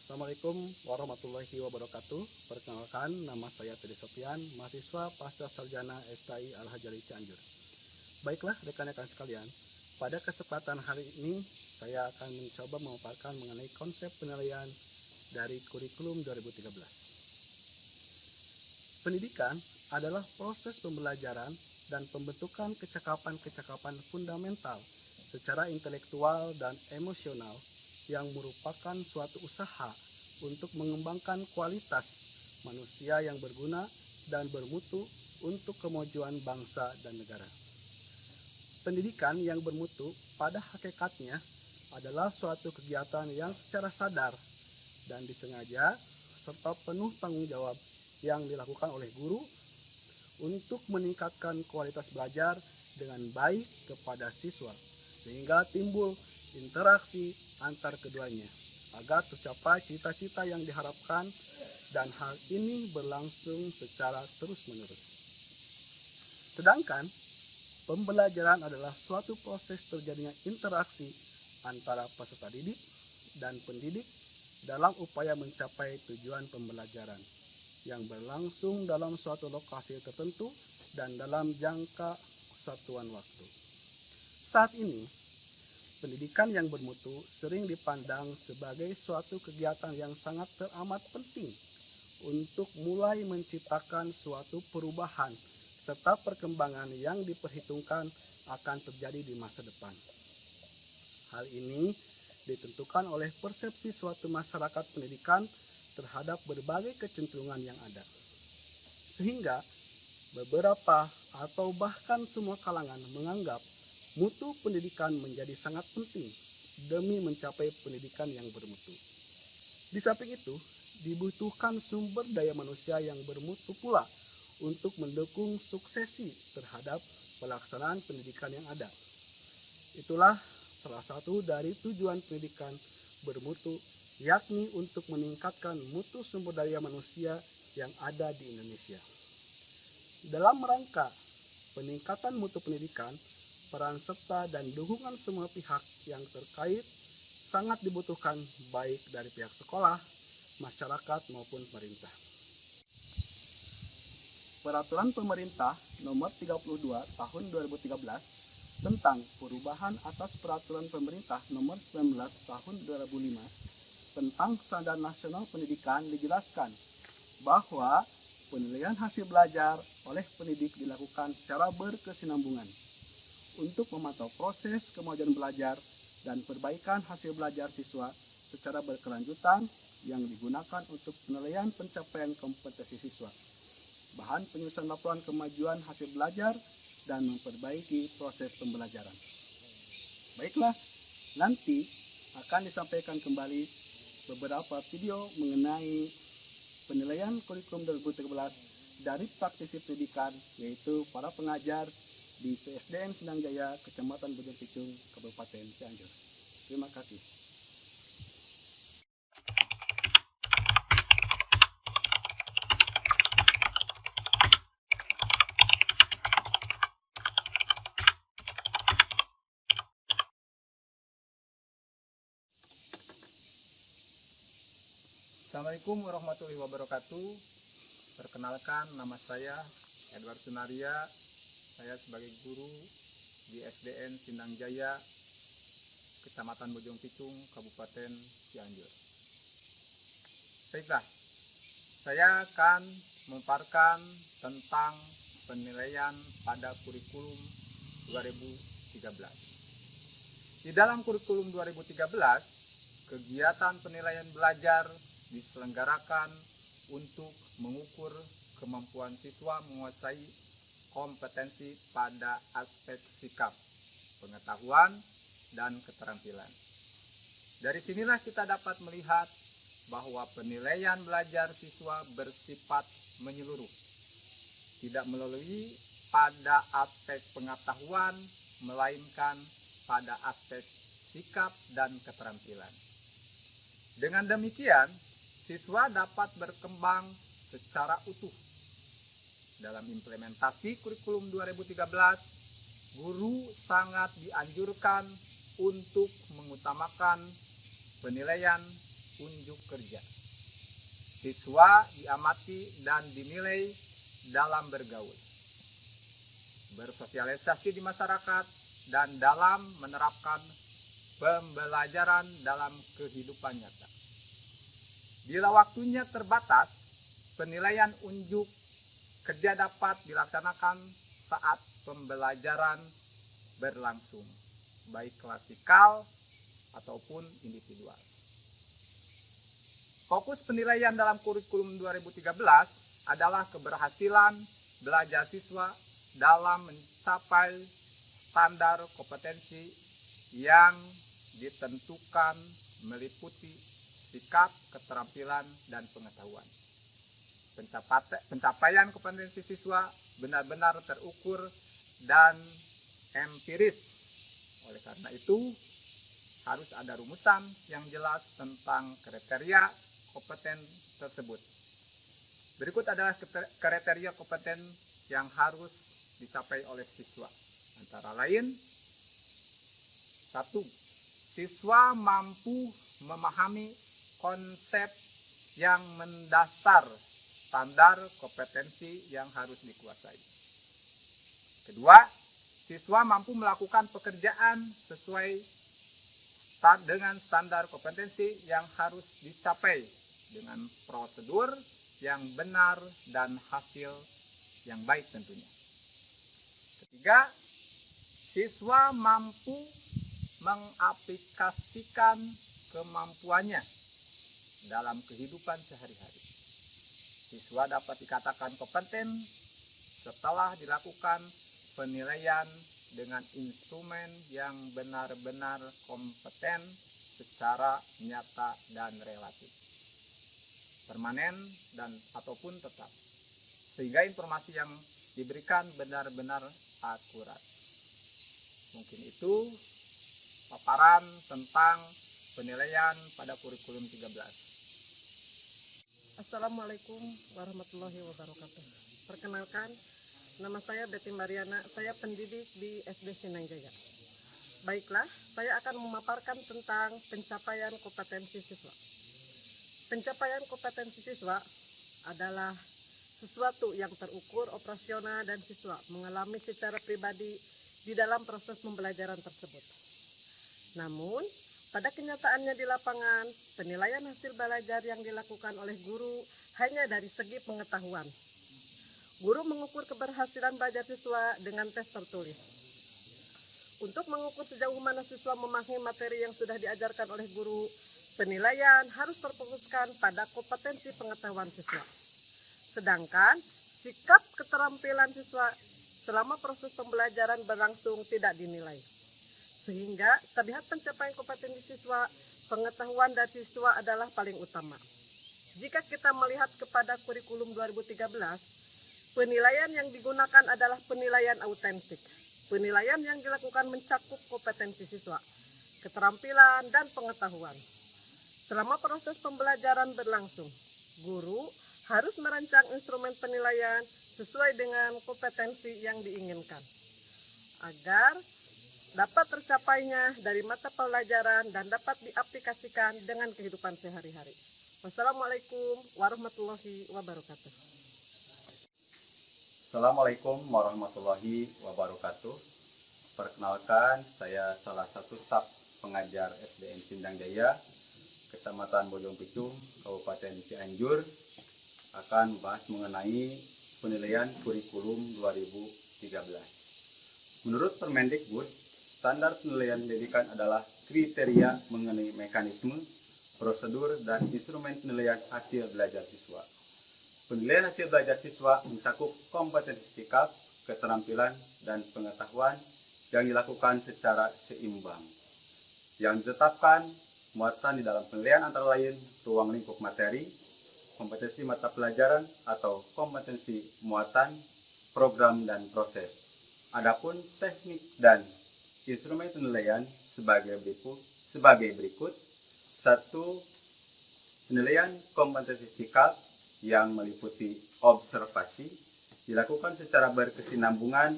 Assalamualaikum warahmatullahi wabarakatuh. Perkenalkan, nama saya Teddy Sofian, mahasiswa Pasca Sarjana STI Al-Hajari Cianjur. Baiklah rekan-rekan sekalian, pada kesempatan hari ini saya akan mencoba memaparkan mengenai konsep penilaian dari kurikulum 2013. Pendidikan adalah proses pembelajaran dan pembentukan kecakapan-kecakapan fundamental secara intelektual dan emosional yang merupakan suatu usaha untuk mengembangkan kualitas manusia yang berguna dan bermutu untuk kemajuan bangsa dan negara. Pendidikan yang bermutu pada hakikatnya adalah suatu kegiatan yang secara sadar dan disengaja serta penuh tanggung jawab yang dilakukan oleh guru untuk meningkatkan kualitas belajar dengan baik kepada siswa, sehingga timbul interaksi antar keduanya agar tercapai cita-cita yang diharapkan, dan hal ini berlangsung secara terus-menerus. Sedangkan pembelajaran adalah suatu proses terjadinya interaksi antara peserta didik dan pendidik dalam upaya mencapai tujuan pembelajaran yang berlangsung dalam suatu lokasi tertentu dan dalam jangka satuan waktu. Saat ini, pendidikan yang bermutu sering dipandang sebagai suatu kegiatan yang sangat teramat penting untuk mulai menciptakan suatu perubahan serta perkembangan yang diperhitungkan akan terjadi di masa depan. Hal ini ditentukan oleh persepsi suatu masyarakat pendidikan terhadap berbagai kecenderungan yang ada. Sehingga beberapa atau bahkan semua kalangan menganggap mutu pendidikan menjadi sangat penting demi mencapai pendidikan yang bermutu. Di samping itu, dibutuhkan sumber daya manusia yang bermutu pula untuk mendukung suksesi terhadap pelaksanaan pendidikan yang ada. Itulah salah satu dari tujuan pendidikan bermutu, yakni untuk meningkatkan mutu sumber daya manusia yang ada di Indonesia. Dalam rangka peningkatan mutu pendidikan, peran serta dan dukungan semua pihak yang terkait sangat dibutuhkan, baik dari pihak sekolah, masyarakat maupun pemerintah. Peraturan Pemerintah Nomor 32 Tahun 2013 tentang perubahan atas Peraturan Pemerintah Nomor 19 Tahun 2005 tentang Standar Nasional Pendidikan dijelaskan bahwa penilaian hasil belajar oleh pendidik dilakukan secara berkesinambungan untuk memantau proses kemajuan belajar dan perbaikan hasil belajar siswa secara berkelanjutan yang digunakan untuk penilaian pencapaian kompetensi siswa, bahan penyusunan laporan kemajuan hasil belajar, dan memperbaiki proses pembelajaran. Baiklah, nanti akan disampaikan kembali beberapa video mengenai penilaian kurikulum 2013 dari praktisi pendidikan, yaitu para pengajar di CSDN Sindang Jaya, Kecamatan Bojong Picung, Kabupaten Cianjur. Terima kasih. Assalamualaikum warahmatullahi wabarakatuh. Perkenalkan, nama saya Edward Sunaria. Saya sebagai guru di SDN Sindang Jaya, Kecamatan Bojong Picung, Kabupaten Cianjur. Baiklah, saya akan memaparkan tentang penilaian pada kurikulum 2013. Di dalam kurikulum 2013, kegiatan penilaian belajar diselenggarakan untuk mengukur kemampuan siswa menguasai kompetensi pada aspek sikap, pengetahuan, dan keterampilan. Dari sinilah kita dapat melihat bahwa penilaian belajar siswa bersifat menyeluruh, tidak melalui pada aspek pengetahuan, melainkan pada aspek sikap dan keterampilan. Dengan demikian, siswa dapat berkembang secara utuh. Dalam implementasi kurikulum 2013, guru sangat dianjurkan untuk mengutamakan penilaian unjuk kerja. Siswa diamati dan dinilai dalam bergaul, bersosialisasi di masyarakat, dan dalam menerapkan pembelajaran dalam kehidupan nyata. Bila waktunya terbatas, penilaian unjuk kerja dapat dilaksanakan saat pembelajaran berlangsung, baik klasikal ataupun individual. Fokus penilaian dalam kurikulum 2013 adalah keberhasilan belajar siswa dalam mencapai standar kompetensi yang ditentukan meliputi sikap, keterampilan, dan pengetahuan. Pencapaian kompetensi siswa benar-benar terukur dan empiris. Oleh karena itu, harus ada rumusan yang jelas tentang kriteria kompeten tersebut. Berikut adalah kriteria kompeten yang harus dicapai oleh siswa. Antara lain, 1. Siswa mampu memahami konsep yang mendasar standar kompetensi yang harus dikuasai. Kedua, siswa mampu melakukan pekerjaan sesuai dengan standar kompetensi yang harus dicapai dengan prosedur yang benar dan hasil yang baik tentunya. Ketiga, siswa mampu mengaplikasikan kemampuannya dalam kehidupan sehari-hari. Siswa dapat dikatakan kompeten setelah dilakukan penilaian dengan instrumen yang benar-benar kompeten secara nyata dan relatif, permanen dan ataupun tetap, sehingga informasi yang diberikan benar-benar akurat. Mungkin itu paparan tentang penilaian pada kurikulum 13. Assalamualaikum warahmatullahi wabarakatuh. Perkenalkan, nama saya Betty Mariana, saya pendidik di SD Sinangjaya. Baiklah, saya akan memaparkan tentang pencapaian kompetensi siswa. Pencapaian kompetensi siswa adalah sesuatu yang terukur, operasional, dan siswa mengalami secara pribadi di dalam proses pembelajaran tersebut. Namun, pada kenyataannya di lapangan, penilaian hasil belajar yang dilakukan oleh guru hanya dari segi pengetahuan. Guru mengukur keberhasilan belajar siswa dengan tes tertulis. Untuk mengukur sejauh mana siswa memahami materi yang sudah diajarkan oleh guru, penilaian harus terfokuskan pada kompetensi pengetahuan siswa. Sedangkan sikap keterampilan siswa selama proses pembelajaran berlangsung tidak dinilai. Sehingga terlihat pencapaian kompetensi siswa, pengetahuan dari siswa adalah paling utama. Jika kita melihat kepada kurikulum 2013, penilaian yang digunakan adalah penilaian autentik. Penilaian yang dilakukan mencakup kompetensi siswa, keterampilan, dan pengetahuan. Selama proses pembelajaran berlangsung, guru harus merancang instrumen penilaian sesuai dengan kompetensi yang diinginkan, agar dapat tercapainya dari mata pelajaran dan dapat diaplikasikan dengan kehidupan sehari-hari. Wassalamualaikum warahmatullahi wabarakatuh. Assalamualaikum warahmatullahi wabarakatuh. Perkenalkan, saya salah satu staf pengajar SDN Sinangjaya, Kecamatan Bojong Picung, Kabupaten Cianjur, akan membahas mengenai penilaian kurikulum 2013. Menurut Permendikbud, standar penilaian pendidikan adalah kriteria mengenai mekanisme, prosedur, dan instrumen penilaian hasil belajar siswa. Penilaian hasil belajar siswa mencakup kompetensi sikap, keterampilan, dan pengetahuan yang dilakukan secara seimbang. Yang ditetapkan muatan di dalam penilaian antara lain ruang lingkup materi, kompetensi mata pelajaran atau kompetensi muatan, program, dan proses. Adapun teknik dan instrumen penilaian sebagai berikut. 1. Penilaian kompetensi sikap yang meliputi observasi dilakukan secara berkesinambungan,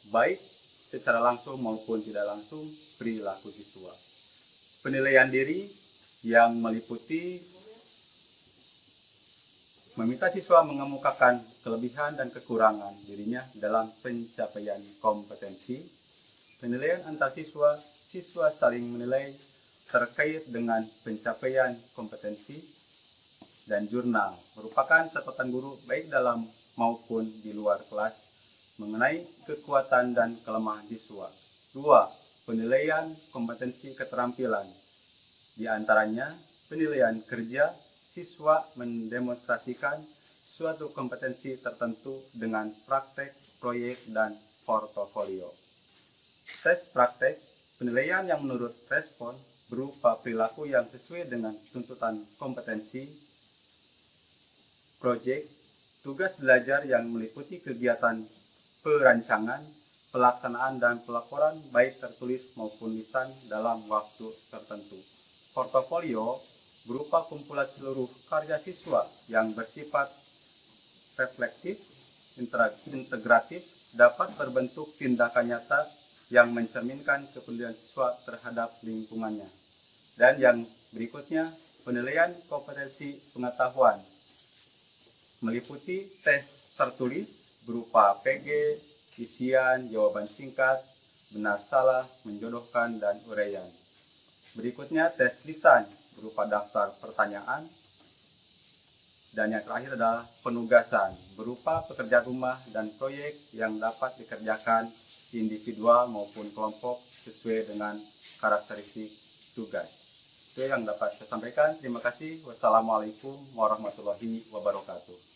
baik secara langsung maupun tidak langsung perilaku siswa. Penilaian diri yang meliputi meminta siswa mengemukakan kelebihan dan kekurangan dirinya dalam pencapaian kompetensi, penilaian antar siswa, siswa saling menilai terkait dengan pencapaian kompetensi, dan jurnal merupakan catatan guru baik dalam maupun di luar kelas mengenai kekuatan dan kelemahan siswa. 2. Penilaian kompetensi keterampilan. Di antaranya, penilaian kerja, siswa mendemonstrasikan suatu kompetensi tertentu dengan praktek, proyek, dan portofolio. Tes praktek, penilaian yang menurut respon berupa perilaku yang sesuai dengan tuntutan kompetensi, proyek, tugas belajar yang meliputi kegiatan perancangan, pelaksanaan, dan pelaporan baik tertulis maupun lisan dalam waktu tertentu. Portofolio berupa kumpulan seluruh karya siswa yang bersifat reflektif, integratif, dapat berbentuk tindakan nyata yang mencerminkan kepedulian siswa terhadap lingkungannya. Dan yang berikutnya, penilaian kompetensi pengetahuan meliputi tes tertulis berupa PG, isian, jawaban singkat, benar salah, menjodohkan, dan uraian. Berikutnya tes lisan berupa daftar pertanyaan. Dan yang terakhir adalah penugasan berupa pekerjaan rumah dan proyek yang dapat dikerjakan individual maupun kelompok sesuai dengan karakteristik tugas. Itu yang dapat saya sampaikan. Terima kasih. Wassalamualaikum warahmatullahi wabarakatuh.